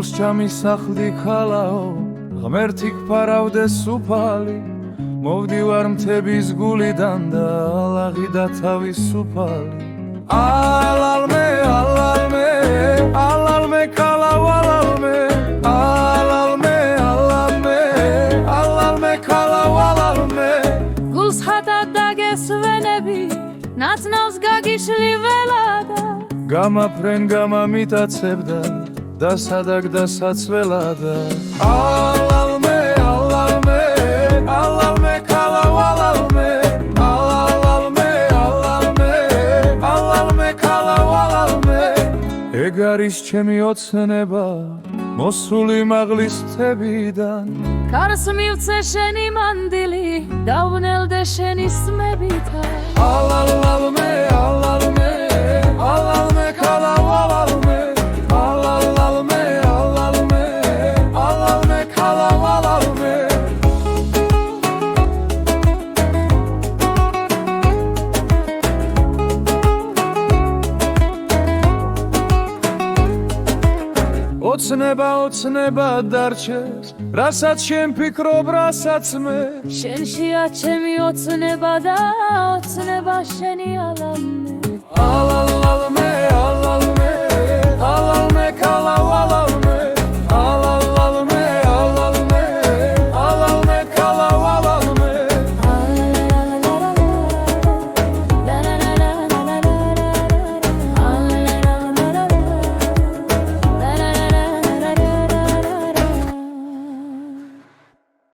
გულს ჩამისახლდი ქალაო ღმერთი გფარავდეს უფალი მოვდივარ მთების გულიდან და ალაღიდა თავისუფალი ალალმე ალალმე ალალმე ქალაო ალალმე ალალმე ალალმე ალალმე ქალაო ალალმე გულს ხატად დაგესვენები ნაცნავს გაგიშლი ველადა გამაფრენ გამამიტაცებდა და სადაგ და საცველადა ალალმე ალალმე ალალმე ქალაო ალალმე ალალმე ალალმე ალალმე ქალაო ალალმე ეგ არის ჩემი ოცნება მოსული მაღლის თებიდან კარს მივცე შენი მანდილი დავნელდე შენი სმებითა ალალმე ალალმე ალალმე ქალაო ალალმე ალალმე ალალმე ალალმე ქალაო ალალმე ოცნება დარჩეს რასაც შენ ფიქრობ რასაც მე შენშია ჩემი ოცნება და ოცნება შენი ალალმე ალალმე ალალმე ალალმე ქალაო